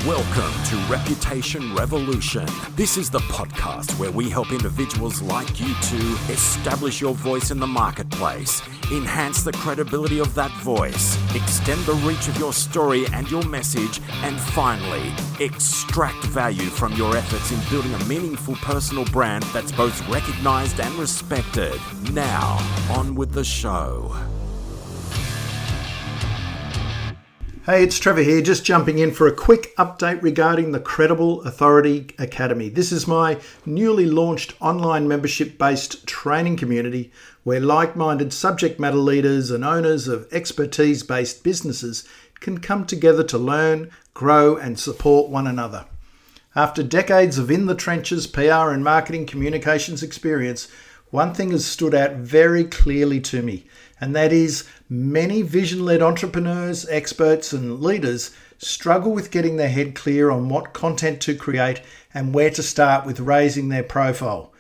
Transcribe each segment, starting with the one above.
Welcome to Reputation Revolution. This is the podcast where we help individuals like you to establish your voice in the marketplace, enhance the credibility of that voice, extend the reach of your story and your message, and finally, extract value from your efforts in building a meaningful personal brand that's both recognized and respected. Now, on with the show. Hey, it's Trevor here, just jumping in for a quick update regarding the Credible Authority Academy. This is my newly launched online membership-based training community where like-minded subject matter leaders and owners of expertise-based businesses can come together to learn, grow, and support one another. After decades of in-the-trenches PR and marketing communications experience, one thing has stood out very clearly to me, and that is many vision-led entrepreneurs, experts, and leaders struggle with getting their head clear on what content to create and where to start with raising their profile.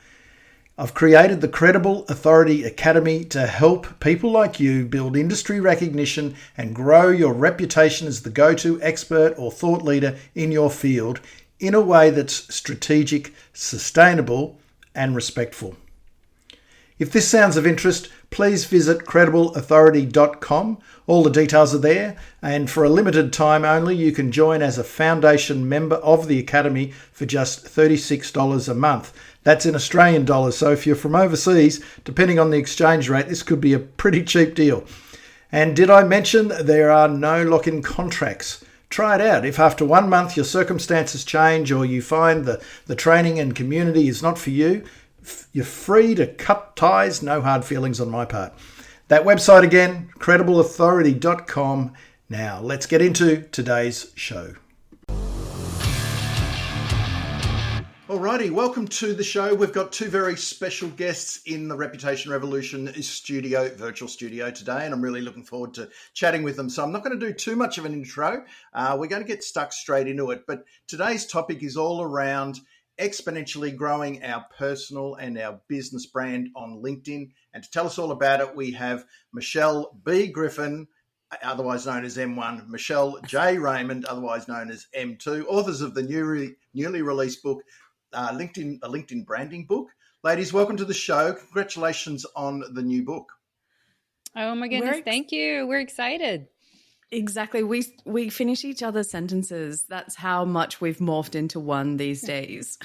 I've created the Credible Authority Academy to help people like you build industry recognition and grow your reputation as the go-to expert or thought leader in your field in a way that's strategic, sustainable, and respectful. If this sounds of interest, please visit credibleauthority.com. All the details are there, and for a limited time only, you can join as a foundation member of the Academy for just $36 a month. That's in Australian dollars, so if you're from overseas, depending on the exchange rate, this could be a pretty cheap deal. And did I mention there are no lock-in contracts? Try it out. If after 1 month your circumstances change or you find the training and community is not for you, you're free to cut ties, no hard feelings on my part. That website again, credibleauthority.com. Now, let's get into today's show. Alrighty, welcome to the show. We've got two very special guests in the Reputation Revolution studio, virtual studio today, and I'm really looking forward to chatting with them. So I'm not going to do too much of an intro. We're going to get stuck straight into it. But today's topic is all around exponentially growing our personal and our business brand on LinkedIn. And to tell us all about it, we have Michelle B. Griffin, otherwise known as M1, Michelle J. Raymond, otherwise known as M2, authors of the newly released book, a LinkedIn branding book. Ladies, welcome to the show. Congratulations on the new book. Oh my goodness, thank you. We're excited. Exactly. We finish each other's sentences. That's how much we've morphed into one these days.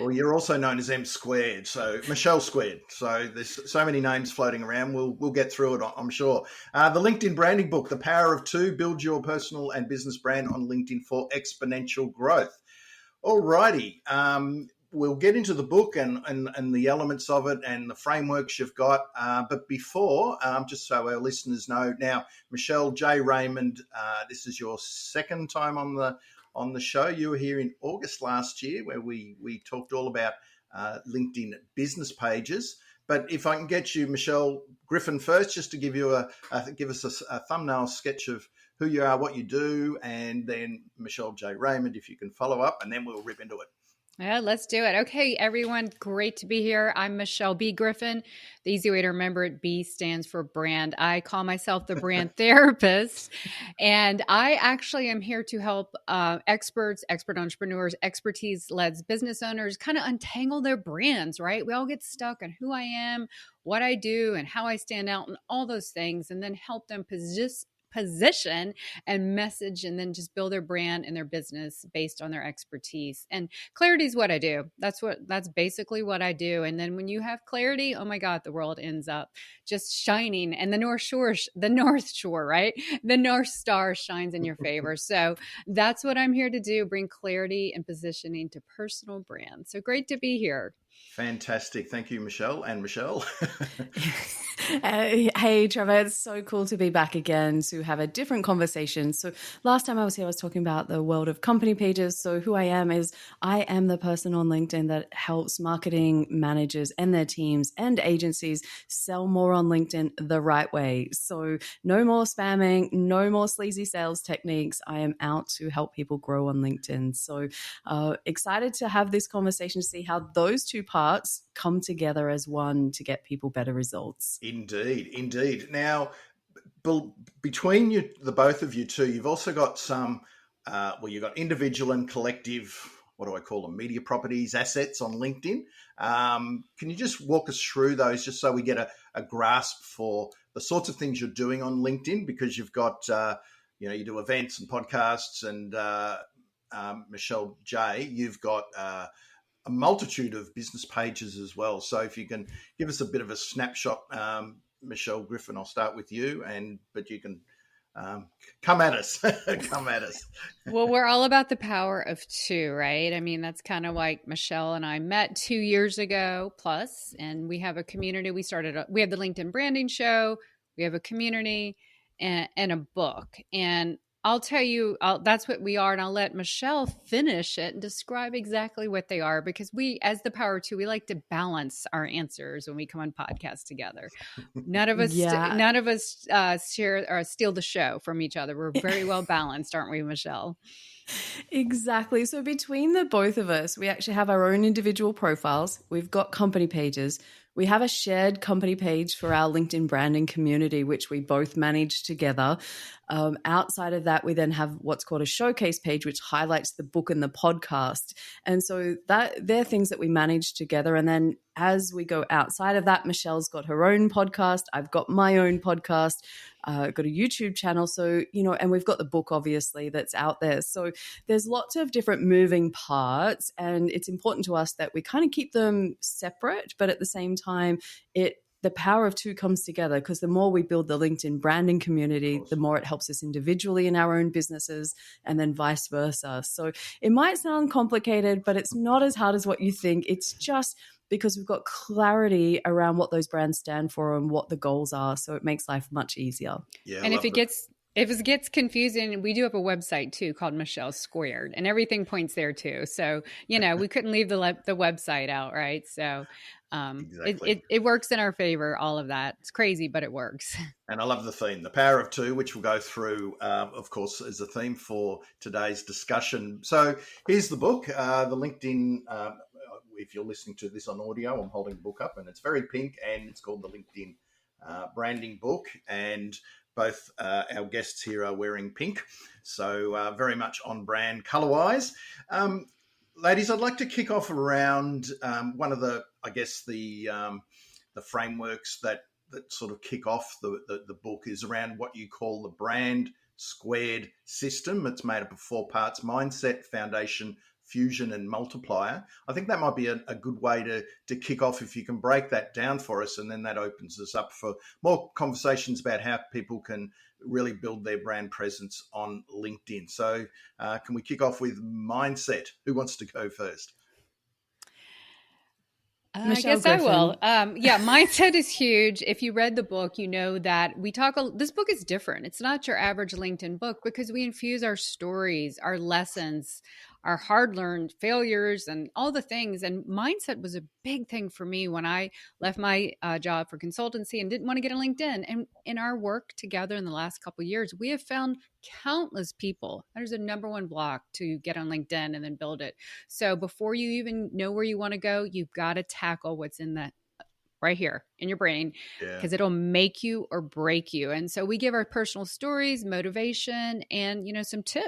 Well, you're also known as M squared, so Michelle squared. So there's so many names floating around. We'll get through it, I'm sure. The LinkedIn branding book, The Power of Two, Build Your Personal and Business Brand on LinkedIn for Exponential Growth. All righty. We'll get into the book and the elements of it and the frameworks you've got. But before, just so our listeners know, now, Michelle J. Raymond, this is your second time on the show. You were here in August last year where we talked all about LinkedIn business pages. But if I can get you, Michelle Griffin, first, just to give you give us a thumbnail sketch of who you are, what you do, and then Michelle J. Raymond, if you can follow up, and then we'll rip into it. Yeah, let's do it. Okay, everyone, great to be here. I'm Michelle B. Griffin. The easy way to remember it, B stands for brand. I call myself the brand therapist, and I actually am here to help expert entrepreneurs, expertise-led business owners kind of untangle their brands, right? We all get stuck on who I am, what I do, and how I stand out, and all those things, and then help them position and message and then just build their brand and their business based on their expertise. And clarity is what I do. That's basically what I do. And then when you have clarity, oh my God, the world ends up just shining, and the North Shore, right? The North Star shines in your favor. So that's what I'm here to do, bring clarity and positioning to personal brands. So great to be here. Fantastic. Thank you, Michelle. And Michelle. Hey, Trevor, it's so cool to be back again to have a different conversation. So last time I was here, I was talking about the world of company pages. So who I am is I am the person on LinkedIn that helps marketing managers and their teams and agencies sell more on LinkedIn the right way. So no more spamming, no more sleazy sales techniques. I am out to help people grow on LinkedIn. So excited to have this conversation to see how those two parts come together as one to get people better results. Indeed. Now, between you, the both of you two, you've also got some you've got individual and collective, what do I call them, media properties, assets on LinkedIn. Can you just walk us through those just so we get a grasp for the sorts of things you're doing on LinkedIn? Because you've got, you do events and podcasts, and Michelle J, you've got a multitude of business pages as well. So if you can give us a bit of a snapshot, Michelle Griffin, I'll start with you, but you can come at us. Come at us. Well, we're all about the power of two, right? I mean, that's kind of like Michelle and I met 2 years ago plus, and we have a community. We have the LinkedIn branding show. We have a community and a book. And I'll tell you, that's what we are. And I'll let Michelle finish it and describe exactly what they are, because we, as the power of two, we like to balance our answers when we come on podcasts together. None of us share or steal the show from each other. We're very well balanced, aren't we, Michelle? Exactly. So between the both of us, we actually have our own individual profiles. We've got company pages. We have a shared company page for our LinkedIn branding community, which we both manage together. Outside of that, we then have what's called a showcase page, which highlights the book and the podcast. And so they're things that we manage together. And then as we go outside of that, Michelle's got her own podcast. I've got my own podcast. Got a YouTube channel. So, and we've got the book, obviously, that's out there. So there's lots of different moving parts, and it's important to us that we kind of keep them separate, but at the same time, the power of two comes together, because the more we build the LinkedIn branding community, the more it helps us individually in our own businesses, and then vice versa. So it might sound complicated, but it's not as hard as what you think. It's just because we've got clarity around what those brands stand for and what the goals are. So it makes life much easier. Yeah, and if it gets confusing, we do have a website too called Michelle Squared, and everything points there too. So, we couldn't leave the website out, right? So exactly. It works in our favor, all of that. It's crazy, but it works. And I love the theme, the power of two, which we'll go through, of course, as a theme for today's discussion. So here's the book, the LinkedIn. If you're listening to this on audio, I'm holding the book up, and it's very pink, and it's called the LinkedIn branding book. And both our guests here are wearing pink, so very much on brand color-wise. Ladies, I'd like to kick off around one of the frameworks that sort of kick off the book is around what you call the brand squared system. It's made up of 4 parts: mindset, foundation, fusion, and multiplier. I think that might be a good way to kick off, if you can break that down for us, and then that opens us up for more conversations about how people can really build their brand presence on LinkedIn. So can we kick off with mindset? Who wants to go first? I guess Griffin. I will. Mindset is huge. If you read the book, you know that this book is different. It's not your average LinkedIn book, because we infuse our stories, our lessons, our hard-learned failures, and all the things. And mindset was a big thing for me when I left my job for consultancy and didn't want to get on LinkedIn. And in our work together in the last couple of years, we have found countless people. There's a number one block to get on LinkedIn and then build it. So before you even know where you want to go, you've got to tackle what's in that right here in your brain, because it'll make you or break you. And so we give our personal stories, motivation, and,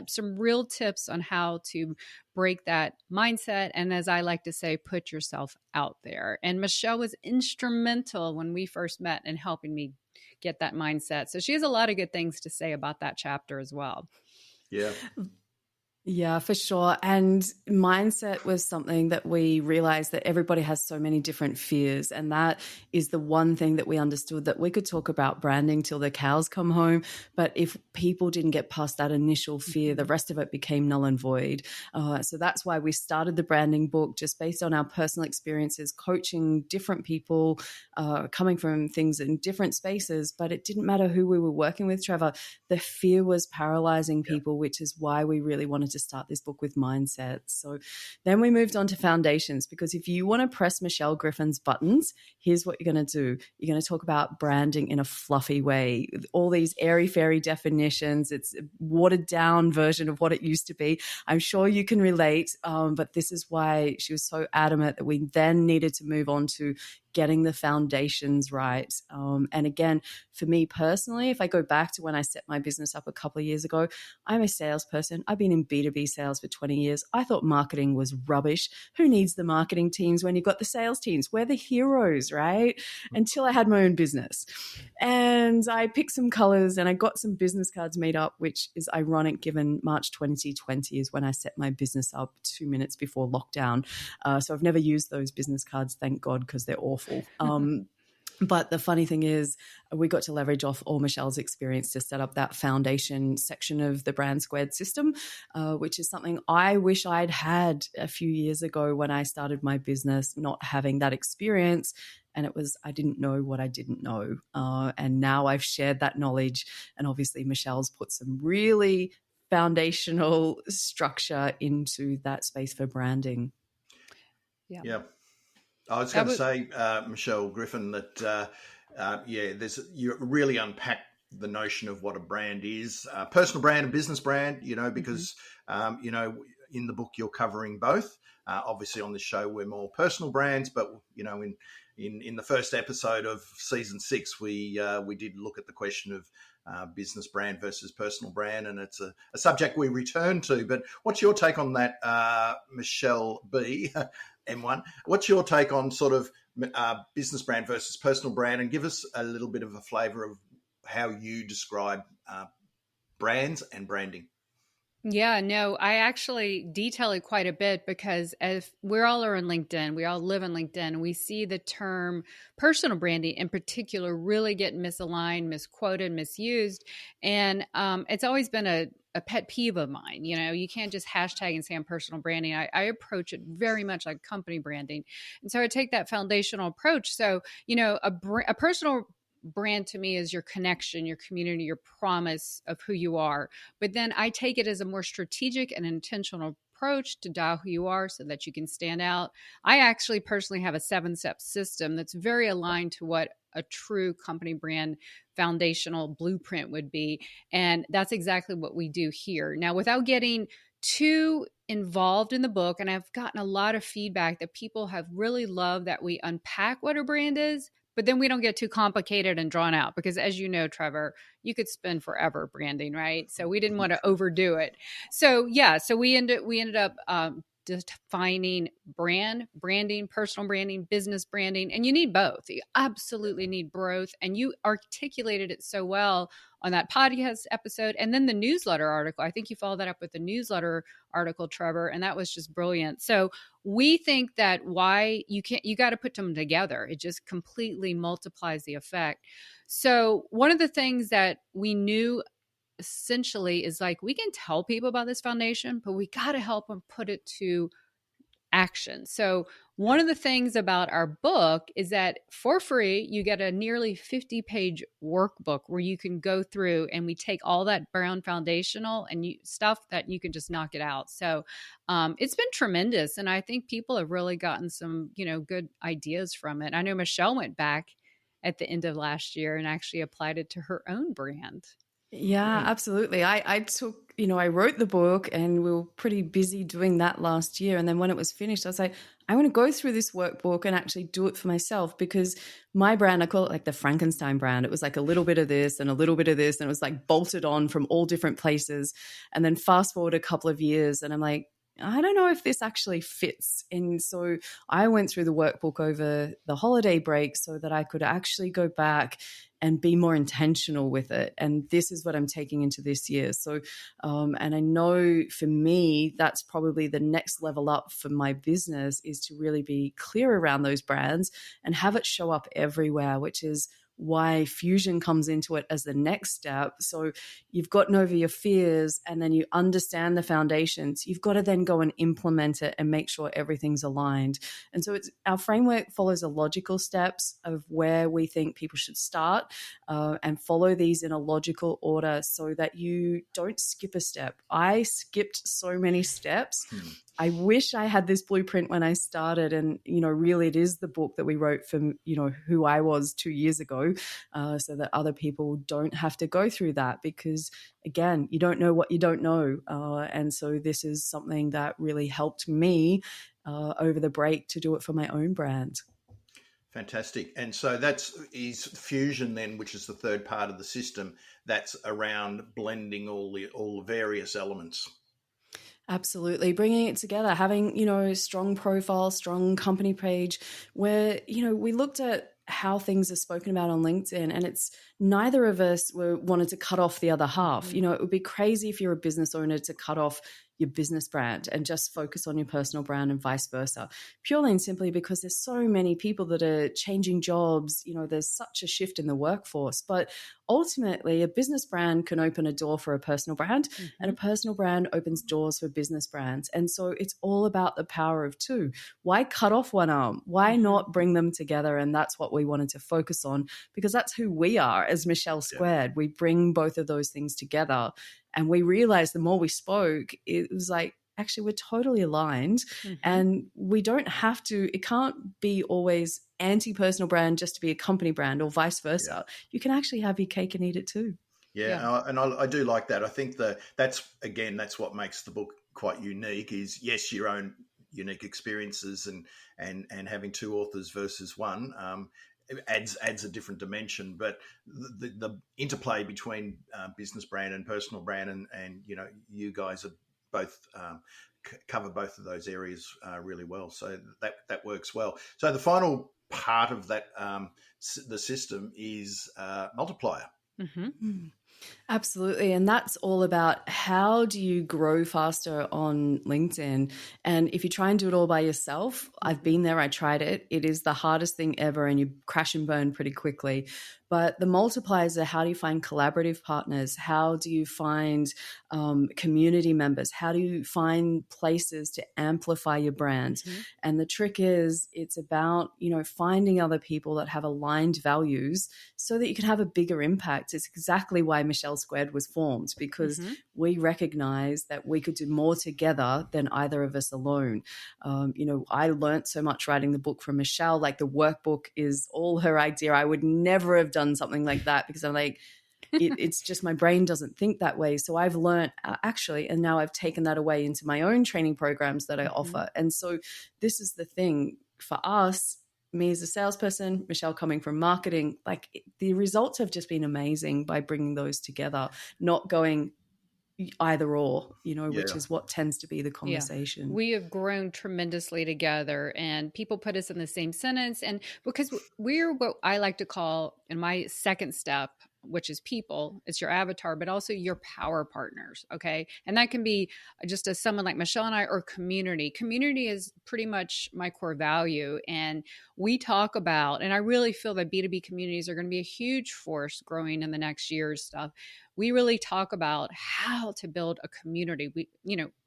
some real tips on how to break that mindset. And as I like to say, put yourself out there. And Michelle was instrumental when we first met in helping me get that mindset. So she has a lot of good things to say about that chapter as well. Yeah. Yeah, for sure. And mindset was something that we realized that everybody has so many different fears. And that is the one thing that we understood, that we could talk about branding till the cows come home. But if people didn't get past that initial fear, the rest of it became null and void. So that's why we started the branding book, just based on our personal experiences, coaching different people, coming from things in different spaces. But it didn't matter who we were working with, Trevor. The fear was paralyzing people, which is why we really wanted to start this book with mindset. So then we moved on to foundations, because if you want to press Michelle Griffin's buttons, here's what you're going to do. You're going to talk about branding in a fluffy way, all these airy-fairy definitions. It's a watered down version of what it used to be. I'm sure you can relate, but this is why she was so adamant that we then needed to move on to getting the foundations right. And again, for me personally, if I go back to when I set my business up a couple of years ago, I'm a salesperson. I've been in B2B sales for 20 years. I thought marketing was rubbish. Who needs the marketing teams when you've got the sales teams? We're the heroes, right? Until I had my own business. And I picked some colors and I got some business cards made up, which is ironic given March 2020 is when I set my business up 2 minutes before lockdown. So I've never used those business cards, thank God, because they're awful. But the funny thing is we got to leverage off all Michelle's experience to set up that foundation section of the Brand Squared system, which is something I wish I'd had a few years ago when I started my business, not having that experience. And it was, I didn't know what I didn't know. And now I've shared that knowledge. And obviously Michelle's put some really foundational structure into that space for branding. Yeah. I was going to say, Michelle Griffin, that you really unpack the notion of what a brand is, personal brand and business brand. Because in the book you're covering both. Obviously, on this show we're more personal brands, but in the first episode of season 6, we did look at the question of business brand versus personal brand, and it's a subject we return to. But what's your take on that, Michelle B? M1. What's your take on sort of business brand versus personal brand, and give us a little bit of a flavour of how you describe brands and branding? Yeah, no, I actually detail it quite a bit because if we all are on LinkedIn, we all live on LinkedIn, we see the term personal branding in particular really get misaligned, misquoted, misused. And it's always been a pet peeve of mine. You can't just hashtag and say I'm personal branding. I approach it very much like company branding. And so I take that foundational approach. So, a personal brand to me is your connection, your community, your promise of who you are. But then I take it as a more strategic and intentional approach to dial who you are so that you can stand out. I actually personally have a 7-step system that's very aligned to what a true company brand foundational blueprint would be. And that's exactly what we do here. Now, without getting too involved in the book, and I've gotten a lot of feedback that people have really loved that we unpack what a brand is, but then we don't get too complicated and drawn out because, as you know, Trevor, you could spend forever branding, right? So we didn't want to overdo it. So we ended up defining branding, personal branding, business branding, and you need both. You absolutely need both. And you articulated it so well on that podcast episode. And then the newsletter article, I think you followed that up with the newsletter article, Trevor, and that was just brilliant. So we think that you got to put them together. It just completely multiplies the effect. So one of the things that we knew essentially is like, we can tell people about this foundation, but we got to help them put it to action. So one of the things about our book is that for free, you get a nearly 50-page workbook where you can go through and we take all that brown foundational and stuff that you can just knock it out. So it's been tremendous. And I think people have really gotten some, good ideas from it. I know Michelle went back at the end of last year and actually applied it to her own brand. Yeah, absolutely. I took, I wrote the book and we were pretty busy doing that last year. And then when it was finished, I was like, I want to go through this workbook and actually do it for myself, because my brand, I call it like the Frankenstein brand. It was like a little bit of this and a little bit of this, and it was like bolted on from all different places. And then fast forward a couple of years and I'm like, I don't know if this actually fits. And so I went through the workbook over the holiday break so that I could actually go back and be more intentional with it. And this is what I'm taking into this year. So, and I know for me, that's probably the next level up for my business, is to really be clear around those brands and have it show up everywhere, which is why fusion comes into it as the next step. So you've gotten over your fears and then you understand the foundations. You've got to then go and implement it and make sure everything's aligned. And so our framework follows a logical steps of where we think people should start, and follow these in a logical order so that you don't skip a step. I skipped so many steps. I wish I had this blueprint when I started, and, really it is the book that we wrote for, who I was 2 years ago, so that other people don't have to go through that, because again, you don't know what you don't know. And so this is something that really helped me over the break to do it for my own brand. Fantastic. And so is Fusion then, which is the third part of the system, that's around blending all the various elements. Absolutely. Bringing it together, having, strong profile, strong company page where, we looked at how things are spoken about on LinkedIn, and it's neither of us wanted to cut off the other half. Mm-hmm. It would be crazy if you're a business owner to cut off your business brand and just focus on your personal brand and vice versa, purely and simply because there's so many people that are changing jobs. There's such a shift in the workforce, but ultimately a business brand can open a door for a personal brand, Mm-hmm. and a personal brand opens doors for business brands. And so it's all about the power of two. Why cut off one arm? Why not bring them together? And that's what we wanted to focus on, because that's who we are as Michelle Squared. Yeah. We bring both of those things together. And we realized the more we spoke, it was like, actually, we're totally aligned. Mm-hmm. And we don't have to, it can't be always anti-personal brand just to be a company brand or vice versa. Yeah. You can actually have your cake and eat it too. Yeah. And I do like that. I think that's what makes the book quite unique is, yes, your own unique experiences and having two authors versus one. It adds a different dimension, but the interplay between business brand and personal brand, and you guys are both cover both of those areas really well, so that works well. So the final part of that the system is multiplier. Mm-hmm. Absolutely. And that's all about how do you grow faster on LinkedIn. And if you try and do it all by yourself, I've been there, I tried it. It is the hardest thing ever, and you crash and burn pretty quickly. But the multipliers are, how do you find collaborative partners? How do you find community members? How do you find places to amplify your brand? Mm-hmm. And the trick is, it's about, finding other people that have aligned values so that you can have a bigger impact. It's exactly why Michelle Squared was formed, because mm-hmm. we recognize that we could do more together than either of us alone. I learned so much writing the book from Michelle. Like, the workbook is all her idea. I would never have done something like that, because I'm like, it's just my brain doesn't think that way. So I've learned actually, and now I've taken that away into my own training programs that I mm-hmm. offer. And so this is the thing for us, me as a salesperson, Michelle coming from marketing, like, the results have just been amazing by bringing those together, not going either or, which is what tends to be the conversation. Yeah. We have grown tremendously together, and people put us in the same sentence. And because we're what I like to call, in my second step, which is people, it's your avatar, but also your power partners. Okay. And that can be just as someone like Michelle and I, or community. Community is pretty much my core value. And we talk about, and I really feel that B2B communities are going to be a huge force growing in the next year's stuff. We really talk about how to build a community.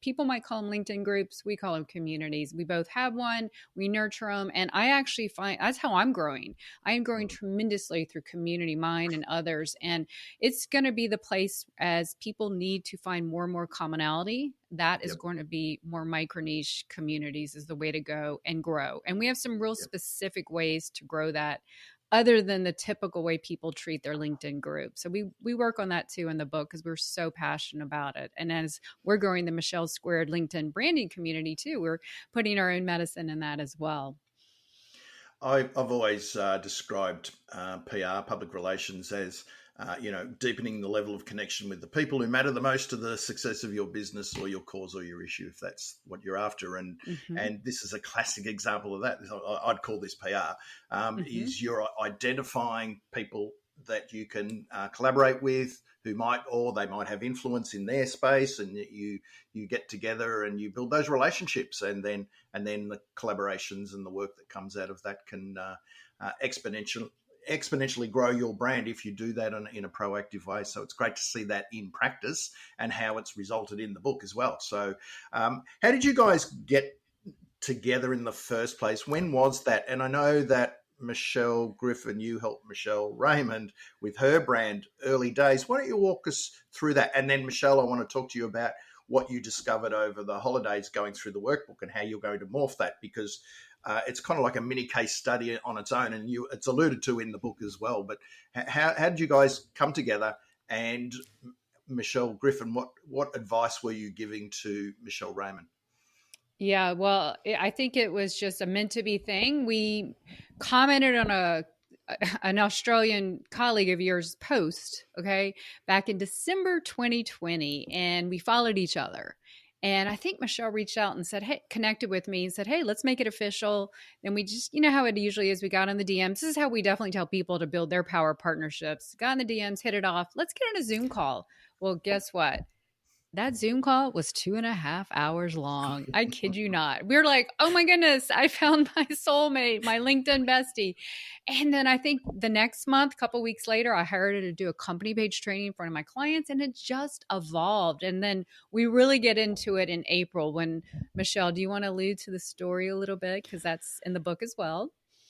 People might call them LinkedIn groups. We call them communities. We both have one. We nurture them. And I actually find that's how I'm growing. I am growing tremendously through community, mine and others. And it's going to be the place, as people need to find more and more commonality. That is going to be more micro niche communities is the way to go and grow. And we have some real specific ways to grow that, other than the typical way people treat their LinkedIn group. So we work on that too in the book, because we're so passionate about it. And as we're growing the Michelle Squared LinkedIn branding community too, we're putting our own medicine in that as well. I've always described PR, public relations, as deepening the level of connection with the people who matter the most to the success of your business or your cause or your issue, if that's what you're after. And mm-hmm. and this is a classic example of that. I'd call this PR, mm-hmm. is you're identifying people that you can collaborate with, who might have influence in their space, and you get together and you build those relationships, and then the collaborations and the work that comes out of that can exponentially grow your brand if you do that in a proactive way. So it's great to see that in practice and how it's resulted in the book as well. So how did you guys get together in the first place? When was that? And I know that Michelle Griffin, you helped Michelle Raymond with her brand early days. Why don't you walk us through that? And then, Michelle, I want to talk to you about what you discovered over the holidays going through the workbook and how you're going to morph that, because it's kind of like a mini case study on its own, and it's alluded to in the book as well. But how did you guys come together? And Michelle Griffin, what advice were you giving to Michelle Raymond? Yeah, well, I think it was just a meant to be thing. We commented on an Australian colleague of yours post, okay, back in December 2020, and we followed each other. And I think Michelle reached out and said, "Hey," connected with me and said, "Hey, let's make it official." And we just, you know how it usually is. We got in the DMs. This is how we definitely tell people to build their power partnerships. Got in the DMs, hit it off. Let's get on a Zoom call. Well, guess what? That Zoom call was 2.5 hours long. I kid you not. We were like, oh my goodness, I found my soulmate, my LinkedIn bestie. And then I think the next month, a couple weeks later, I hired her to do a company page training in front of my clients, and it just evolved. And then we really get into it in April when, Michelle, do you want to allude to the story a little bit? Because that's in the book as well.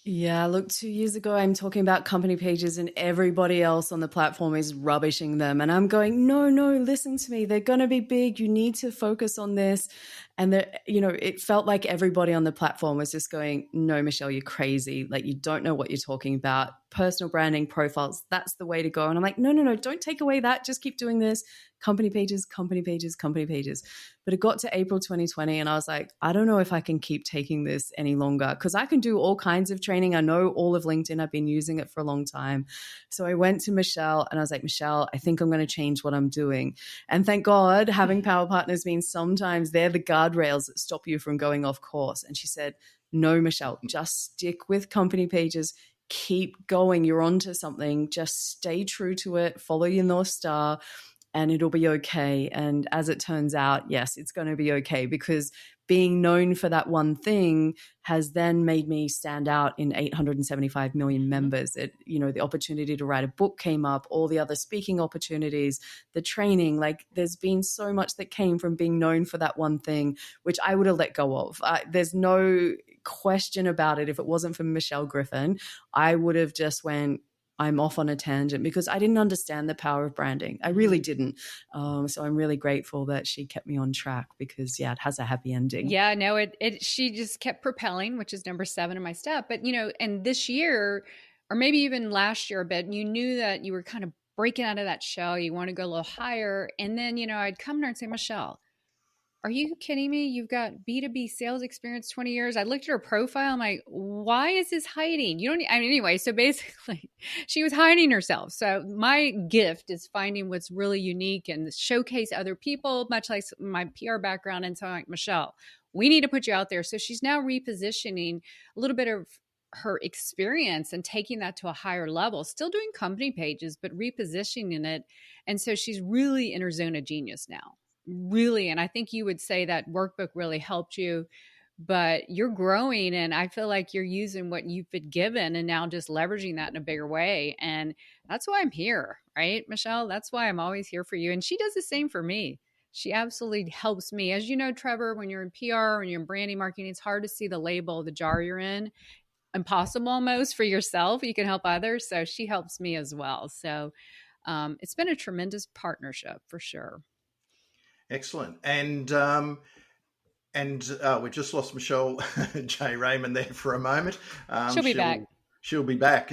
Yeah, look, 2 years ago, I'm talking about company pages and everybody else on the platform is rubbishing them. And I'm going, no, listen to me. They're going to be big. You need to focus on this. And, it felt like everybody on the platform was just going, no, Michelle, you're crazy. Like, you don't know what you're talking about. Personal branding, profiles, that's the way to go. And I'm like, no, don't take away that. Just keep doing this. Company pages, company pages, company pages. But it got to April 2020 and I was like, I don't know if I can keep taking this any longer because I can do all kinds of training. I know all of LinkedIn. I've been using it for a long time. So I went to Michelle and I was like, Michelle, I think I'm going to change what I'm doing. And thank God having power partners means sometimes they're the guardrails that stop you from going off course. And she said, no, Michelle, just stick with company pages. Keep going. You're onto something. Just stay true to it. Follow your North Star. And it'll be okay. And as it turns out, yes, it's going to be okay because being known for that one thing has then made me stand out in 875 million members. The opportunity to write a book came up, all the other speaking opportunities, the training, like there's been so much that came from being known for that one thing, which I would have let go of. There's no question about it. If it wasn't for Michelle Griffin, I would have just went, I'm off on a tangent because I didn't understand the power of branding. I really didn't. So I'm really grateful that she kept me on track because, it has a happy ending. Yeah, no, she just kept propelling, which is number 7 in my step. But, and this year, or maybe even last year a bit, you knew that you were kind of breaking out of that shell. You want to go a little higher. And then, I'd come to her and say, Michelle, are you kidding me? You've got B2B sales experience, 20 years. I looked at her profile. I'm like, why is this hiding? Anyway, so basically she was hiding herself. So my gift is finding what's really unique and showcase other people, much like my PR background. And so I'm like, Michelle, we need to put you out there. So she's now repositioning a little bit of her experience and taking that to a higher level, still doing company pages, but repositioning it. And so she's really in her zone of genius now. Really. And I think you would say that workbook really helped you, but you're growing. And I feel like you're using what you've been given and now just leveraging that in a bigger way. And that's why I'm here, right, Michelle? That's why I'm always here for you. And she does the same for me. She absolutely helps me. As you know, Trevor, when you're in PR, when you're in branding marketing, it's hard to see the label, the jar you're in. Impossible almost for yourself. You can help others. So she helps me as well. So it's been a tremendous partnership for sure. Excellent. And we just lost Michelle J. Raymond there for a moment. She'll be back. She'll be back.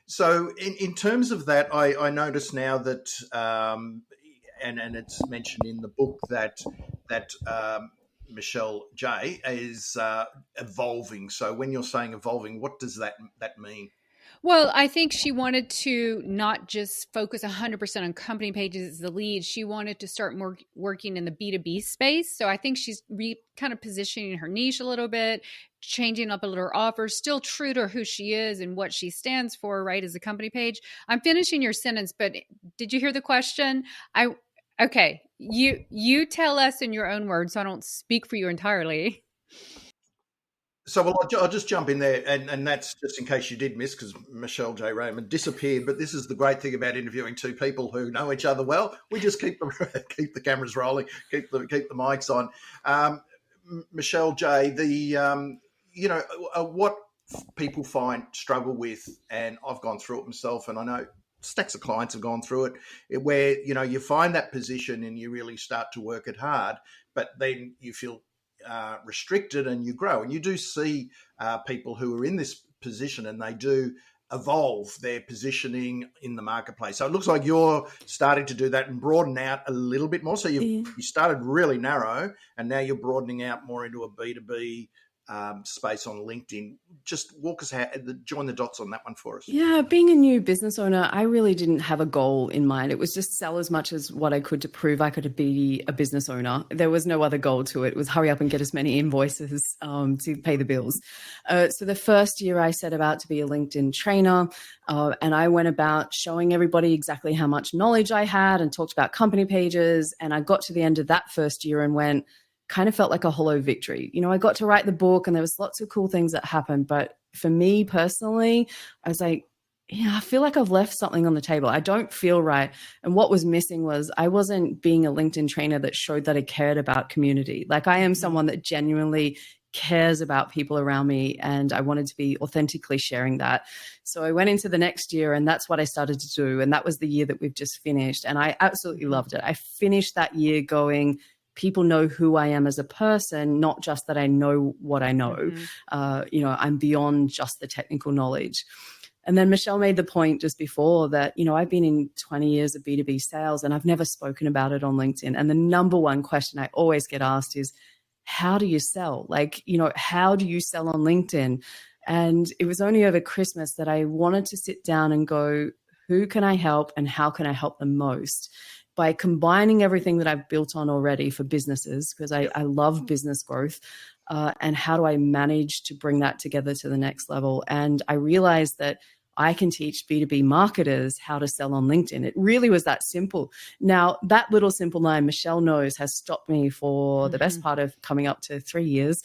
So in terms of that, I notice now that, and it's mentioned in the book that Michelle J. is evolving. So when you're saying evolving, what does that mean? Well, I think she wanted to not just focus 100% on company pages as the lead. She wanted to start more working in the B2B space. So I think she's kind of positioning her niche a little bit, changing up a little her offers, still true to who she is and what she stands for, right, as a company page. I'm finishing your sentence, but did you hear the question? Okay, you tell us in your own words, so I don't speak for you entirely. So, I'll just jump in there, and that's just in case you did miss, because Michelle J. Raymond disappeared. But this is the great thing about interviewing two people who know each other well. We just keep the cameras rolling, keep the mics on. Michelle J. What people struggle with, and I've gone through it myself, and I know stacks of clients have gone through it, where you find that position and you really start to work it hard, but then you feel restricted and you grow. And you do see people who are in this position and they do evolve their positioning in the marketplace. So it looks like you're starting to do that and broaden out a little bit more. So you started really narrow, and now you're broadening out more into a B2B space on LinkedIn. Just walk us join the dots on that one for us. Yeah, being a new business owner, I really didn't have a goal in mind. It was just sell as much as what I could to prove I could be a business owner. There was no other goal to it. It was hurry up and get as many invoices to pay the bills. So the first year I set about to be a LinkedIn trainer, and I went about showing everybody exactly how much knowledge I had and talked about company pages. And I got to the end of that first year and kind of felt like a hollow victory. I got to write the book and there was lots of cool things that happened. But for me personally, I was like, I feel like I've left something on the table. I don't feel right. And what was missing was I wasn't being a LinkedIn trainer that showed that I cared about community. Like I am someone that genuinely cares about people around me, and I wanted to be authentically sharing that. So I went into the next year and that's what I started to do. And that was the year that we've just finished. And I absolutely loved it. I finished that year going, people know who I am as a person, not just that I know what I know. I'm beyond just the technical knowledge. And then Michelle made the point just before that, I've been in 20 years of B2B sales and I've never spoken about it on LinkedIn. And the number one question I always get asked is, how do you sell? How do you sell on LinkedIn? And it was only over Christmas that I wanted to sit down and go, who can I help and how can I help them most? By combining everything that I've built on already for businesses, because I love business growth, and how do I manage to bring that together to the next level? And I realized that I can teach B2B marketers how to sell on LinkedIn. It really was that simple. Now, that little simple line, Michelle knows, has stopped me for the best part of coming up to 3 years,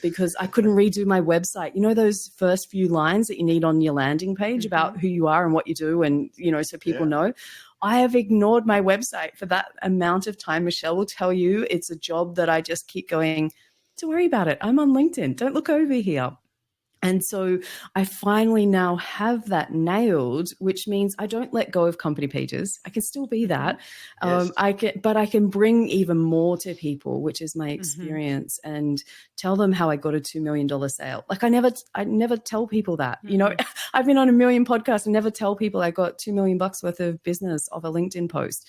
because I couldn't redo my website. Those first few lines that you need on your landing page about who you are and what you do, and, so people know. I have ignored my website for that amount of time. Michelle will tell you it's a job that I just keep going, don't worry about it. I'm on LinkedIn. Don't look over here. And so I finally now have that nailed, which means I don't let go of company pages. I can still be that. Yes. But I can bring even more to people, which is my experience, and tell them how I got a $2 million sale. Like I never tell people that, I've been on 1 million podcasts and never tell people I got $2 million worth of business off a LinkedIn post.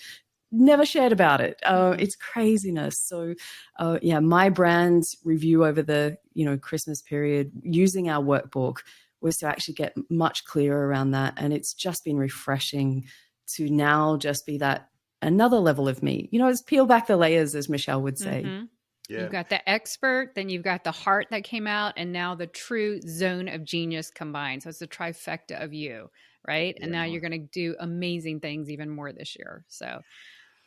Never shared about it. It's craziness. So my brand review over the, Christmas period using our workbook was to actually get much clearer around that. And it's just been refreshing to now just be that another level of me. It's peel back the layers, as Michelle would say. Yeah. You've got the expert, then you've got the heart that came out, and now the true zone of genius combined. So it's a trifecta of you, right? And now you're going to do amazing things even more this year. So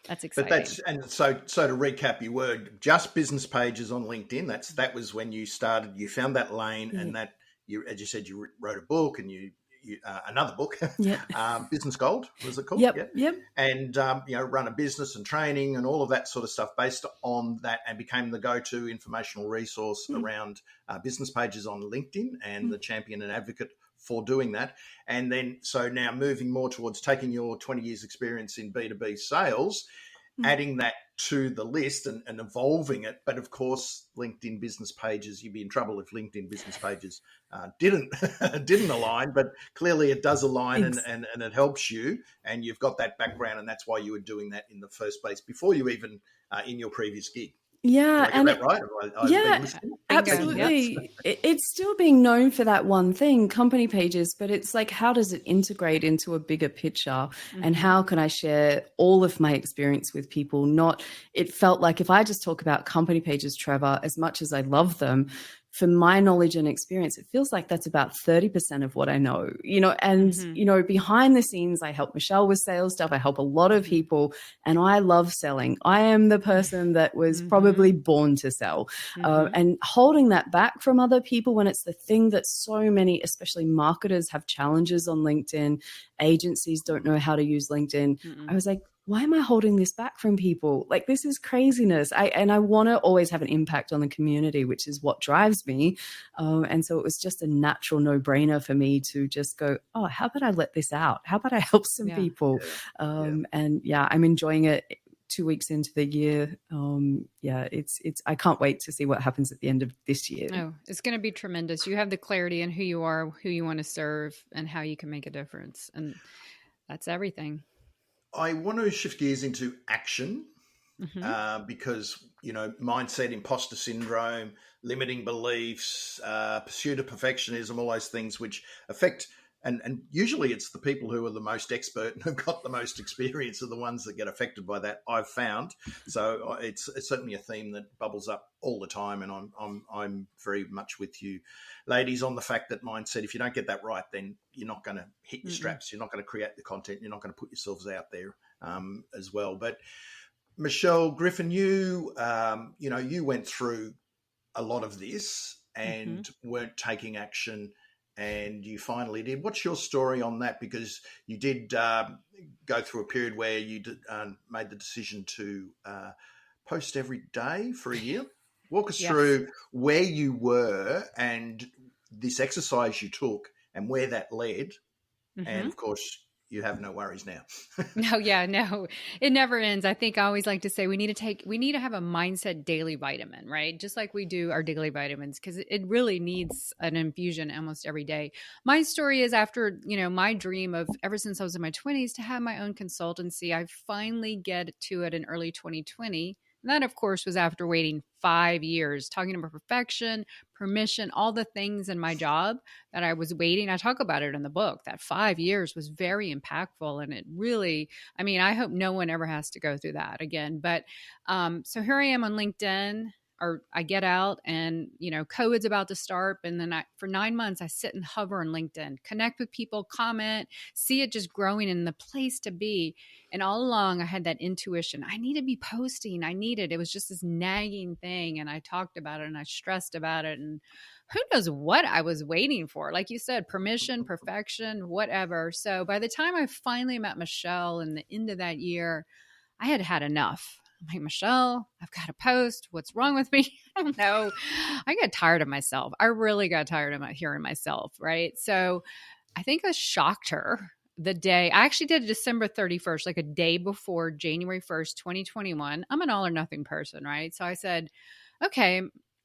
that's exciting. But so to recap, you were just business pages on LinkedIn. That was when you started. You found that lane, and that you, as you said, you wrote a book, and you another book, Business Gold was it called? Yep. And run a business and training and all of that sort of stuff based on that, and became the go-to informational resource around business pages on LinkedIn, and the champion and advocate for doing that. And then, so now moving more towards taking your 20 years experience in B2B sales, adding that to the list and evolving it. But of course, LinkedIn business pages, you'd be in trouble if LinkedIn business pages didn't align, but clearly it does align, and it helps you, and you've got that background, and that's why you were doing that in the first place before you even in your previous gig. Yeah, and that right? Absolutely. It's still being known for that one thing, company pages, but it's like, how does it integrate into a bigger picture? And how can I share all of my experience with people? It felt like if I just talk about company pages, Trevor, as much as I love them, for my knowledge and experience, it feels like that's about 30% of what I know, and, behind the scenes, I help Michelle with sales stuff. I help a lot of people, and I love selling. I am the person that was probably born to sell, and holding that back from other people when it's the thing that so many, especially marketers, have challenges on LinkedIn. Agencies don't know how to use LinkedIn. I was like, why am I holding this back from people? Like, this is craziness. I want to always have an impact on the community, which is what drives me. And so it was just a natural no-brainer for me to just go, oh, how about I let this out? How about I help some people? And I'm enjoying it 2 weeks into the year. It's I can't wait to see what happens at the end of this year. Oh, it's going to be tremendous. You have the clarity in who you are, who you want to serve, and how you can make a difference. And that's everything. I want to shift gears into action because, mindset, imposter syndrome, limiting beliefs, pursuit of perfectionism, all those things which affect, and usually it's the people who are the most expert and have got the most experience are the ones that get affected by that, I've found. So it's certainly a theme that bubbles up all the time, and I'm very much with you, ladies, on the fact that mindset, if you don't get that right, then you're not going to hit your straps, you're not going to create the content, you're not going to put yourselves out there as well. But Michelle, Griffin, you went through a lot of this and weren't taking action, and you finally did. What's your story on that? Because you did go through a period where you made the decision to post every day for a year. Walk us through where you were and this exercise you took and where that led. And of course, you have no worries now. No, it never ends. I think I always like to say we need to have a mindset daily vitamin, right? Just like we do our daily vitamins, because it really needs an infusion almost every day. My story is after, my dream of ever since I was in my 20s to have my own consultancy, I finally get to it in early 2020. And that, of course, was after waiting 5 years, talking about perfection, permission, all the things in my job that I was waiting. I talk about it in the book. That 5 years was very impactful. And it really, I hope no one ever has to go through that again. But so here I am on LinkedIn, or I get out and, COVID's about to start. And then for 9 months, I sit and hover on LinkedIn, connect with people, comment, see it just growing in the place to be. And all along I had that intuition. I need to be posting. It was just this nagging thing. And I talked about it and I stressed about it. And who knows what I was waiting for? Like you said, permission, perfection, whatever. So by the time I finally met Michelle in the end of that year, I had had enough. I'm like, Michelle, I've got to post. What's wrong with me? I don't know. I got tired of myself. I really got tired of hearing myself, right? So I think I shocked her the day. I actually did December 31st, like a day before January 1st, 2021. I'm an all or nothing person, right? So I said, okay,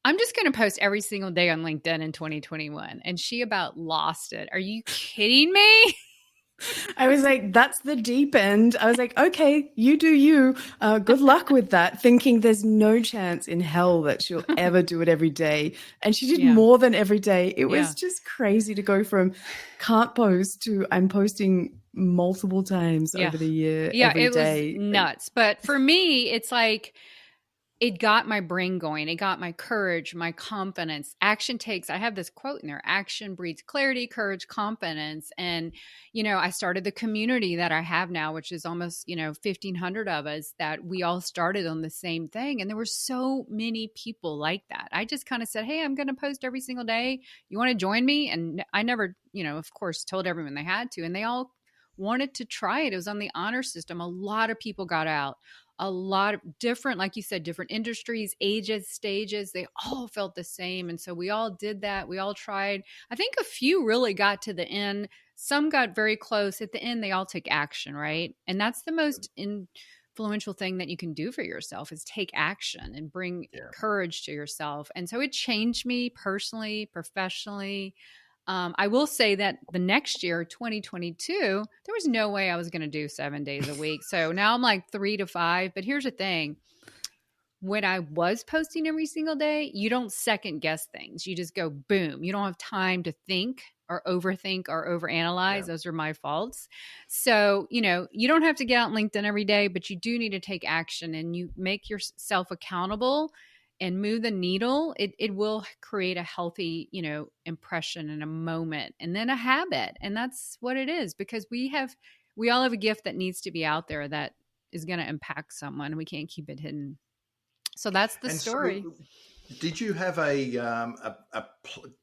I'm just going to post every single day on LinkedIn in 2021. And she about lost it. Are you kidding me? I was like, that's the deep end. I was like, okay, you do you. Good luck with that. Thinking there's no chance in hell that she'll ever do it every day. And she did more than every day. It was just crazy to go from can't post to I'm posting multiple times over the year every day. It was nuts. But for me, it's like, it got my brain going. It got my courage, my confidence. I have this quote in there, action breeds clarity, courage, confidence. And, I started the community that I have now, which is almost, 1,500 of us that we all started on the same thing. And there were so many people like that. I just kind of said, hey, I'm going to post every single day. You want to join me? And I never, of course, told everyone they had to. And they all wanted to try it. It was on the honor system. A lot of people got out. A lot of different, like you said, different industries, ages, stages, they all felt the same. And so we all did that. We all tried. I think a few really got to the end. Some got very close. At the end, they all took action, right? And that's the most influential thing that you can do for yourself is take action and bring courage to yourself. And so it changed me personally, professionally. I will say that the next year, 2022, there was no way I was going to do 7 days a week. So now I'm like 3 to 5. But here's the thing. When I was posting every single day, you don't second guess things. You just go boom. You don't have time to think or overthink or overanalyze. Yeah. Those are my faults. So, you don't have to get out on LinkedIn every day, but you do need to take action and you make yourself accountable and move the needle. It will create a healthy, impression in a moment and then a habit. And that's what it is, because we all have a gift that needs to be out there that is going to impact someone. We can't keep it hidden. So that's the story. So did you have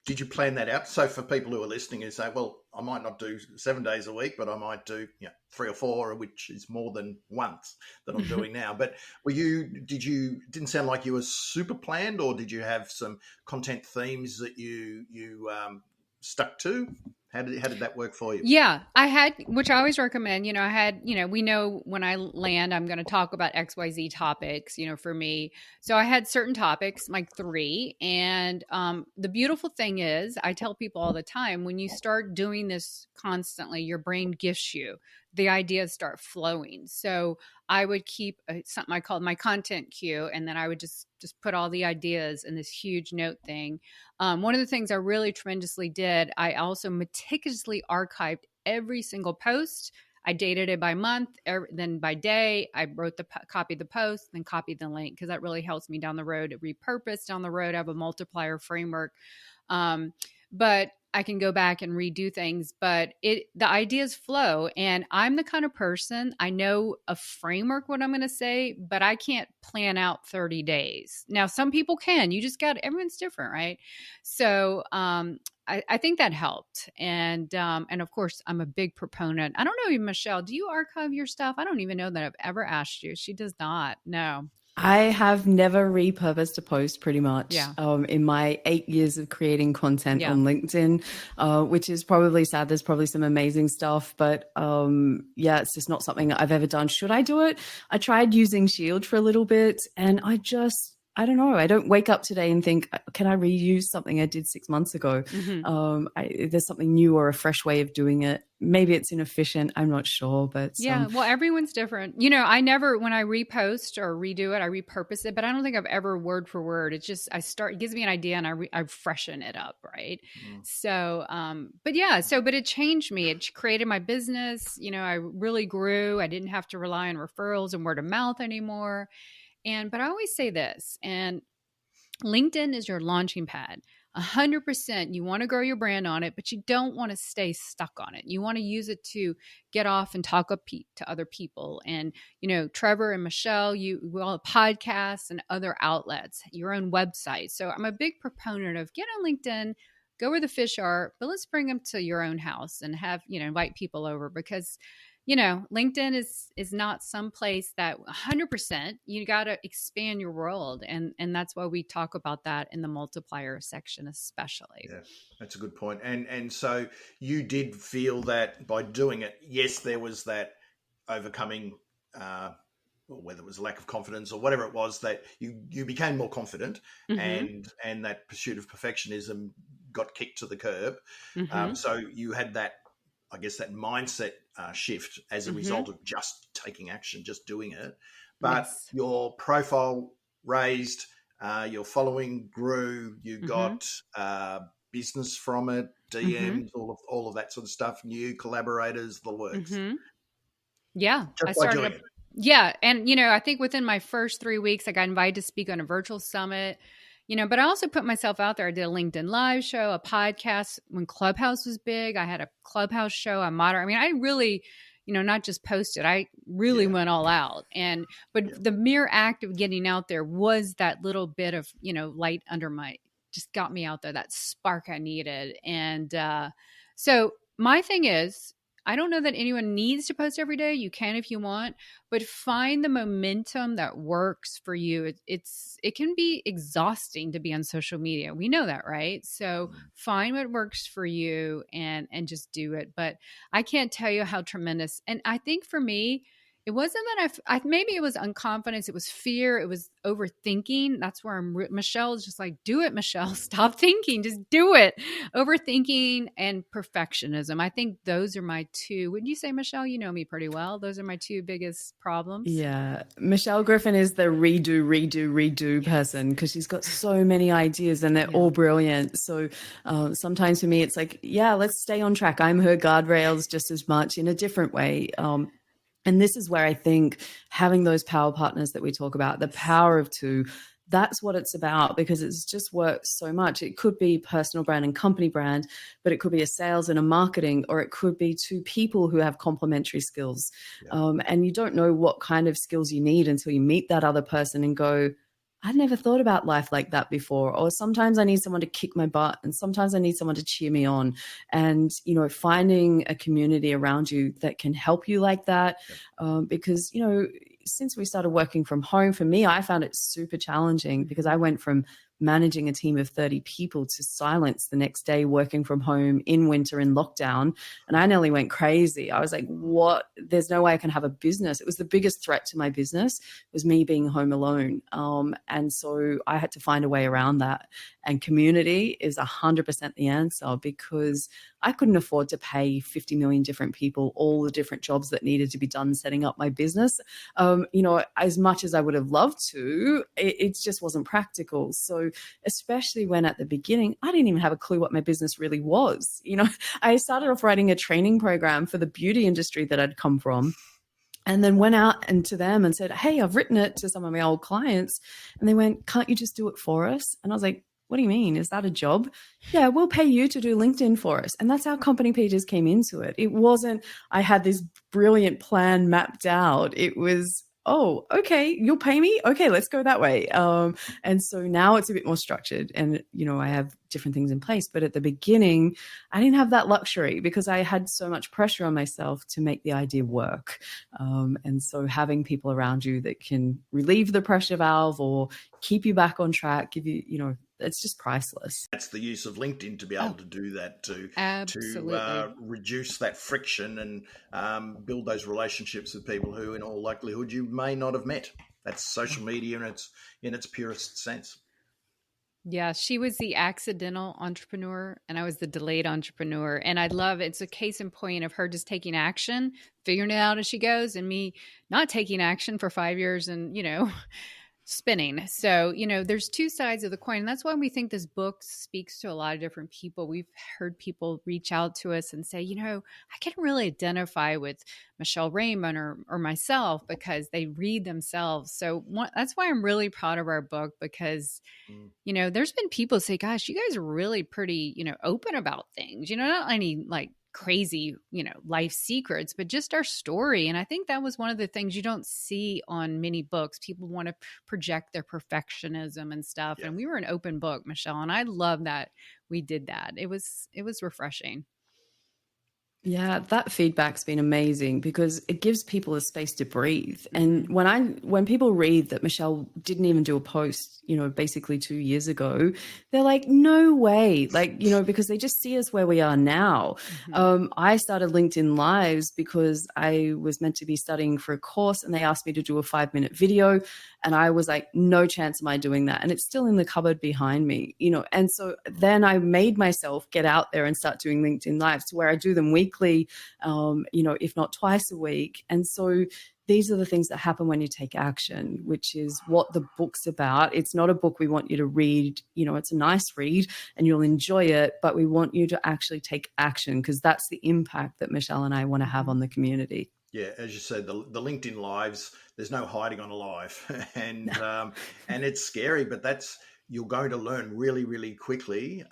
did you plan that out? So for people who are listening and say, well, I might not do 7 days a week, but I might do 3 or 4, which is more than once that I'm doing now. But didn't sound like you were super planned, or did you have some content themes that you stuck to? How did that work for you? Yeah, I had, which I always recommend, I had, we know when I land, I'm going to talk about XYZ topics, for me. So I had certain topics, like 3. And the beautiful thing is, I tell people all the time, when you start doing this constantly, your brain gifts you. The ideas start flowing. So I would keep something I called my content queue, and then I would just put all the ideas in this huge note thing. One of the things I really tremendously did, I also meticulously archived every single post. I dated it by month, then by day. I wrote copied the post, then copied the link, because that really helps me down the road. Repurpose down the road. I have a multiplier framework. But I can go back and redo things, but the ideas flow. And I'm the kind of person, I know a framework, what I'm going to say, but I can't plan out 30 days. Now, some people can. You just everyone's different, right? So I think that helped. And of course, I'm a big proponent. I don't know, Michelle, do you archive your stuff? I don't even know that I've ever asked you. She does not. No. I have never repurposed a post pretty much in my 8 years of creating content on LinkedIn, which is probably sad. There's probably some amazing stuff, but it's just not something I've ever done. Should I do it? I tried using Shield for a little bit, and I don't know. I don't wake up today and think, can I reuse something I did 6 months ago? Mm-hmm. There's something new or a fresh way of doing it. Maybe it's inefficient. I'm not sure, but well, everyone's different. I never, when I repost or redo it, I repurpose it, but I don't think I've ever word for word. It's just, it gives me an idea and I freshen it up. Right. Mm. So, but it changed me. It created my business. I really grew. I didn't have to rely on referrals and word of mouth anymore. But I always say this, and LinkedIn is your launching pad. 100%. You want to grow your brand on it, but you don't want to stay stuck on it. You want to use it to get off and talk up to other people. And, Trevor and Michelle, we all have podcasts and other outlets, your own website. So I'm a big proponent of get on LinkedIn, go where the fish are, but let's bring them to your own house and have, invite people over, because LinkedIn is not some place that 100%, you got to expand your world. And that's why we talk about that in the multiplier section, especially. Yeah, that's a good point. And so you did feel that by doing it, yes, there was that overcoming, whether it was lack of confidence or whatever it was, that you became more confident, mm-hmm. and that pursuit of perfectionism got kicked to the curb. Mm-hmm. So you had that, I guess, that mindset shift as a mm-hmm. result of just taking action, just doing it. But your profile raised, your following grew, you mm-hmm. got business from it, DMs, mm-hmm. all of that sort of stuff, new collaborators, the works. Mm-hmm. Yeah, just by doing it. Yeah, and I think within my first 3 weeks, I got invited to speak on a virtual summit. But I also put myself out there. I did a LinkedIn live show, a podcast when Clubhouse was big. I had a Clubhouse show. I really, not just posted. I really went all out. But the mere act of getting out there was that little bit of, light under just got me out there, that spark I needed. And so my thing is, I don't know that anyone needs to post every day. You can if you want, but find the momentum that works for you. It can be exhausting to be on social media. We know that, right? So find what works for you and just do it. But I can't tell you how tremendous. And I think for me, it wasn't that maybe it was unconfidence. It was fear. It was overthinking. That's where Michelle is just like, do it, Michelle. Stop thinking. Just do it. Overthinking and perfectionism. I think those are my two. Would you say, Michelle? You know me pretty well. Those are my two biggest problems. Yeah. Michelle Griffin is the redo person, because she's got so many ideas and they're all brilliant. So sometimes for me, it's like, let's stay on track. I'm her guardrails just as much in a different way. And this is where I think having those power partners that we talk about, the power of two, that's what it's about, because it's just works so much. It could be personal brand and company brand, but it could be a sales and a marketing, or it could be two people who have complementary skills. And you don't know what kind of skills you need until you meet that other person and go, I'd never thought about life like that before. Or sometimes I need someone to kick my butt, and sometimes I need someone to cheer me on. And, finding a community around you that can help you like that. Because, since we started working from home, for me, I found it super challenging, because I went from managing a team of 30 people to silence the next day, working from home in winter in lockdown. And I nearly went crazy. I was like, what? There's no way I can have a business. It was the biggest threat to my business, was me being home alone. And so I had to find a way around that. And community is 100% the answer, because I couldn't afford to pay 50 million different people all the different jobs that needed to be done setting up my business. As much as I would have loved to, it just wasn't practical. So especially when at the beginning, I didn't even have a clue what my business really was. I started off writing a training program for the beauty industry that I'd come from. And then went out and to them and said, hey, I've written it to some of my old clients. And they went, can't you just do it for us? And I was like, what do you mean? Is that a job? Yeah, we'll pay you to do LinkedIn for us. And that's how Company Pages came into it. It wasn't, I had this brilliant plan mapped out. It was, oh, okay, you'll pay me? Okay, let's go that way. And so now it's a bit more structured, and, I have different things in place. But at the beginning, I didn't have that luxury because I had so much pressure on myself to make the idea work. And so having people around you that can relieve the pressure valve or keep you back on track, give you, it's just priceless. That's the use of LinkedIn to be able to do that, to reduce that friction and build those relationships with people who, in all likelihood, you may not have met. That's social media in its purest sense. Yeah, she was the accidental entrepreneur and I was the delayed entrepreneur. And I love it's a case in point of her just taking action, figuring it out as she goes, and me not taking action for 5 years and, spinning. So, there's two sides of the coin. And that's why we think this book speaks to a lot of different people. We've heard people reach out to us and say, I can really identify with Michelle Raymond or myself because they read themselves. So that's why I'm really proud of our book, because, there's been people say, gosh, you guys are really pretty, open about things, not any like crazy, life secrets, but just our story. And I think that was one of the things you don't see on many books. People want to project their perfectionism and stuff. Yeah. And we were an open book, Michelle, and I love that we did that. It was refreshing. Yeah, that feedback's been amazing because it gives people a space to breathe. And when people read that Michelle didn't even do a post, basically 2 years ago, they're like, no way. Because they just see us where we are now. Mm-hmm. I started LinkedIn Lives because I was meant to be studying for a course and they asked me to do a 5-minute video. And I was like, no chance am I doing that. And it's still in the cupboard behind me, And so then I made myself get out there and start doing LinkedIn Lives to where I do them weekly, if not twice a week. And so these are the things that happen when you take action, which is what the book's about. It's not a book we want you to read. It's a nice read and you'll enjoy it, but we want you to actually take action because that's the impact that Michelle and I want to have on the community. Yeah, as you said, the LinkedIn Lives, there's no hiding on a live, and it's scary, but you're going to learn really, really quickly.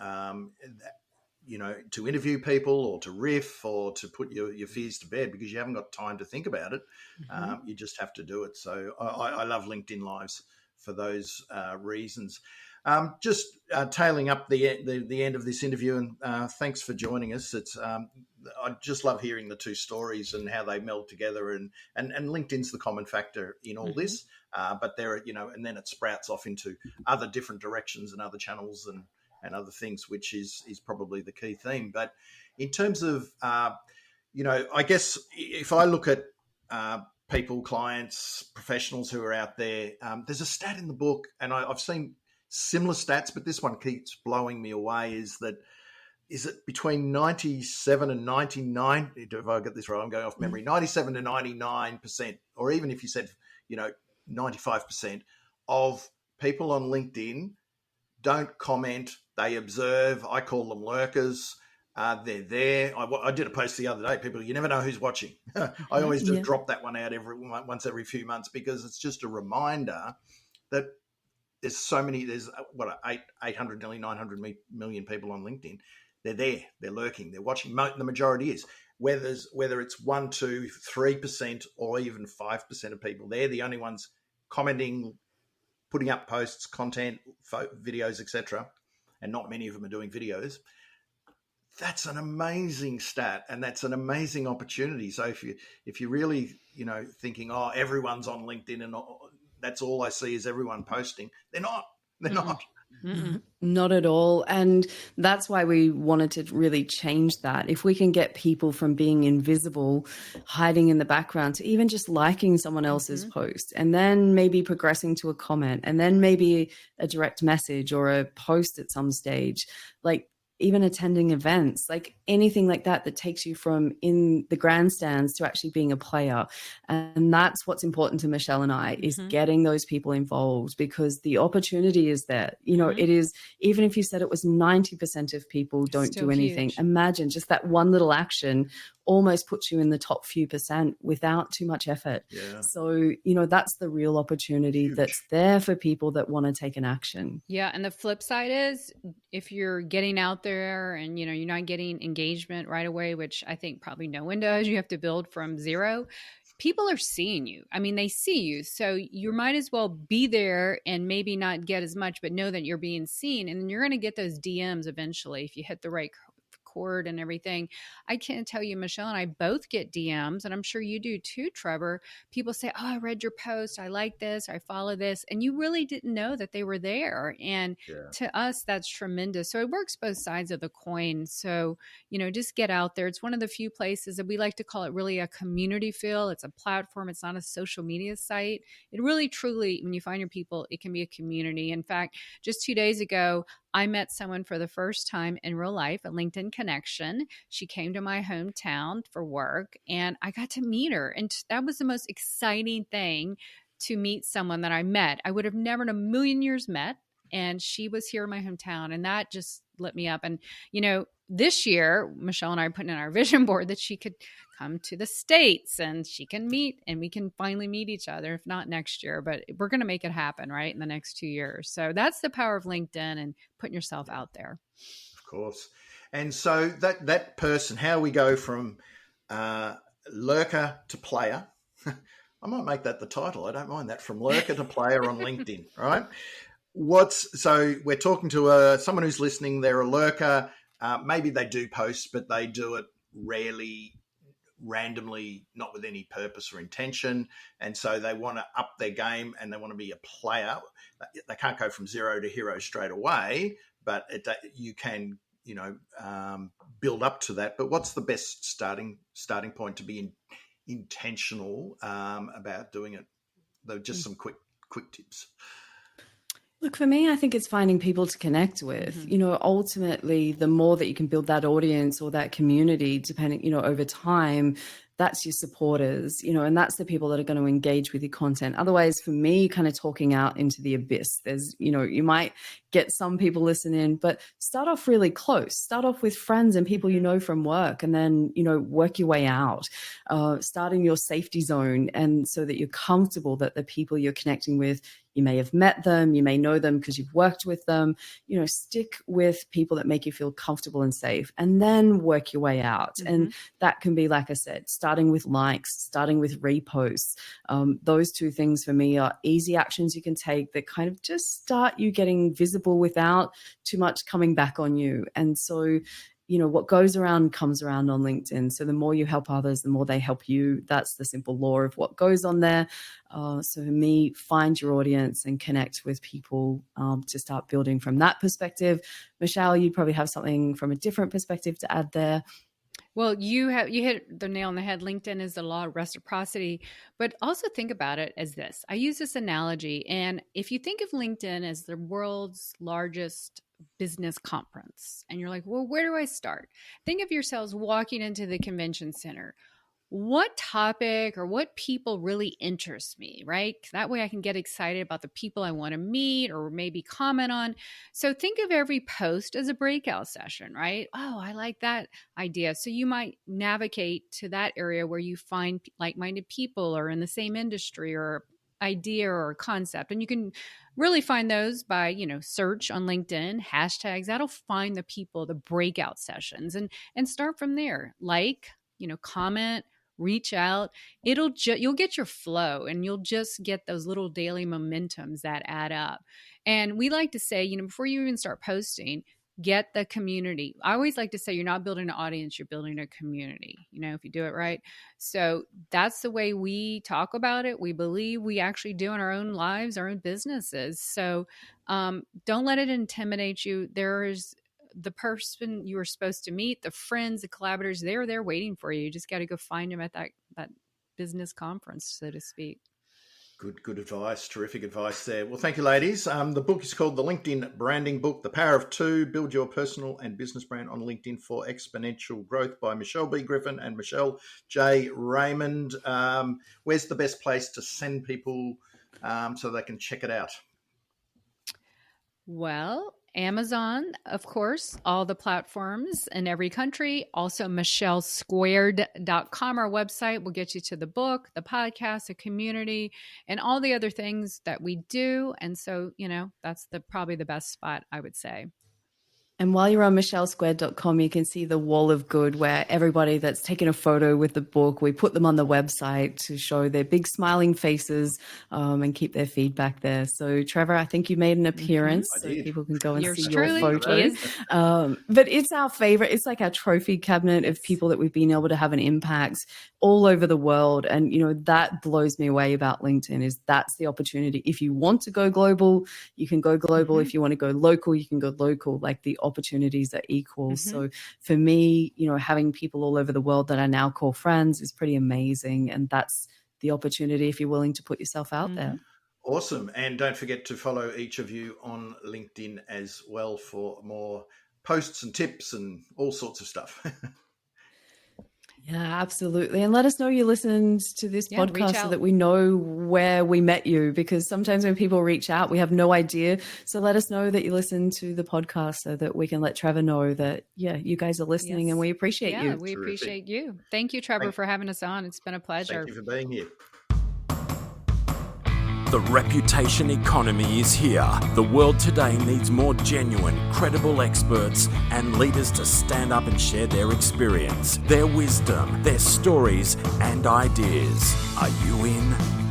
To interview people or to riff or to put your fears to bed because you haven't got time to think about it. Mm-hmm. You just have to do it. So I love LinkedIn Lives for those reasons. Just tailing up the end of this interview, and thanks for joining us. I just love hearing the two stories and how they meld together, and LinkedIn's the common factor in all this. But there, and then it sprouts off into other different directions and other channels and other things, which is probably the key theme. But in terms of, I guess if I look at people, clients, professionals who are out there, there's a stat in the book, and I've seen similar stats, but this one keeps blowing me away, is it between 97 and 99, if I get this right, I'm going off memory, 97 to 99%, or even if you said, 95% of people on LinkedIn don't comment, they observe. I call them lurkers. They're there. I did a post the other day. People, you never know who's watching. I always just drop that one out once every few months because it's just a reminder that there's so many. There's 800, nearly 900 million people on LinkedIn. They're there. They're lurking. They're watching. The majority is whether it's 1, 2, 3% or even 5% of people. They're the only ones commenting, putting up posts, content, videos, etc., and not many of them are doing videos. That's an amazing stat, and that's an amazing opportunity. So if you're really, thinking, oh, everyone's on LinkedIn and that's all I see is everyone posting, they're not. They're not. Not at all. And that's why we wanted to really change that. If we can get people from being invisible, hiding in the background, to even just liking someone else's post, and then maybe progressing to a comment, and then maybe a direct message or a post at some stage, like even attending events, like anything like that that takes you from in the grandstands to actually being a player. And that's what's important to Michelle and I, is getting those people involved, because the opportunity is there. You know, it is, even if you said it was 90% of people don't do anything, imagine just that one little action almost puts you in the top few percent without too much effort. So, you know, that's the real opportunity that's there for people that want to take an action. Yeah. And the flip side is, if you're getting out there and, you know, you're not getting engagement right away, which I think probably no one does, you have to build from zero. People are seeing you. I mean, they see you. So you might as well be there and maybe not get as much, but know that you're being seen. And you're going to get those DMs eventually if you hit the right chord and everything. I can't tell you, Michelle and I both get DMs, and I'm sure you do too, Trevor. People say, oh, I read your post. I like this. I follow this. And you really didn't know that they were there. And to us, that's tremendous. So it works both sides of the coin. So, you know, just get out there. It's one of the few places that we like to call it really a community feel. It's a platform. It's not a social media site. It really, truly, when you find your people, it can be a community. In fact, just 2 days ago, I met someone for the first time in real life, a LinkedIn connection. She came to my hometown for work, and I got to meet her. And that was the most exciting thing, to meet someone that I met. I would have never in a million years met. And she was here in my hometown, and that just lit me up. And, you know, this year, Michelle and I are putting in our vision board that she could come to the States and she can meet, and we can finally meet each other, if not next year, but we're going to make it happen, right, in the next 2 years. So that's the power of LinkedIn and putting yourself out there. Of course. And so that person, how we go from lurker to player, I might make that the title. I don't mind that, from lurker to player on LinkedIn, right? So we're talking to someone who's listening. They're a lurker. Maybe they do post, but they do it rarely, randomly, not with any purpose or intention. And so they want to up their game and they want to be a player. They can't go from zero to hero straight away, but you can, you know, build up to that. But what's the best starting point to be intentional about doing it? Though, just some quick tips. Look, for me, I think it's finding people to connect with. You know, ultimately, the more that you can build that audience or that community, depending, you know, over time, that's your supporters, you know, and that's the people that are going to engage with your content. Otherwise, for me, kind of talking out into the abyss, there's, you know, you might get some people listening, but start off really close. Start off with friends and people you know from work, and then, you know, work your way out. Start in your safety zone, and so that you're comfortable that the people you're connecting with, you may have met them, you may know them because you've worked with them. You know, stick with people that make you feel comfortable and safe, and then work your way out. And that can be, like I said, starting with likes, starting with reposts. Those two things for me are easy actions you can take that kind of just start you getting visible without too much coming back on you. And so, you know, what goes around comes around on LinkedIn. So the more you help others, the more they help you. That's the simple law of what goes on there. So for me, find your audience and connect with people to start building from that perspective. Michelle, you probably have something from a different perspective to add there. Well, you hit the nail on the head. LinkedIn is the law of reciprocity, but also think about it as this. I use this analogy, and if you think of LinkedIn as the world's largest business conference, and you're like, well, where do I start? Think of yourselves walking into the convention center. What topic or what people really interest me, right? That way I can get excited about the people I want to meet or maybe comment on. So think of every post as a breakout session, right? Oh, I like that idea. So you might navigate to that area where you find like-minded people or in the same industry or idea or concept. And you can really find those by, you know, search on LinkedIn, hashtags. That'll find the people, the breakout sessions, and start from there. Like, you know, comment, reach out. You'll get your flow, and you'll just get those little daily momentums that add up. And we like to say, you know, before you even start posting, get the community. I always like to say, you're not building an audience, you're building a community, you know, if you do it right. So that's the way we talk about it. We believe we actually do in our own lives, our own businesses. So Don't let it intimidate you. There's the person you were supposed to meet, the friends, the collaborators, they're there waiting for you. You just got to go find them at that business conference, so to speak. Good advice. Terrific advice there. Well, thank you, ladies. The book is called The LinkedIn Branding Book, The Power of Two, Build Your Personal and Business Brand on LinkedIn for Exponential Growth by Michelle B. Griffin and Michelle J. Raymond. Where's the best place to send people so they can check it out? Well, Amazon, of course, all the platforms in every country. Also, michellesquared.com, our website, will get you to the book, the podcast, the community, and all the other things that we do. And so, that's probably the best spot, I would say. And while you're on michellesquared.com, you can see the wall of good where everybody that's taken a photo with the book, we put them on the website to show their big smiling faces and keep their feedback there. So, Trevor, I think you made an appearance so people can go and see your photo. But it's our favorite. It's like our trophy cabinet of people that we've been able to have an impact all over the world. And, that blows me away about LinkedIn is that's the opportunity. If you want to go global, you can go global. If you want to go local, you can go local. Like the opportunities are equal. So for me, having people all over the world that I now call friends is pretty amazing. And that's the opportunity if you're willing to put yourself out there. Awesome. And don't forget to follow each of you on LinkedIn as well for more posts and tips and all sorts of stuff. Yeah, absolutely. And let us know you listened to this podcast so that we know where we met you, because sometimes when people reach out, we have no idea. So let us know that you listened to the podcast so that we can let Trevor know that, you guys are listening and we appreciate you. Yeah, we appreciate you. Thank you, Trevor, for having us on. It's been a pleasure. Thank you for being here. The reputation economy is here. The world today needs more genuine, credible experts and leaders to stand up and share their experience, their wisdom, their stories and ideas. Are you in?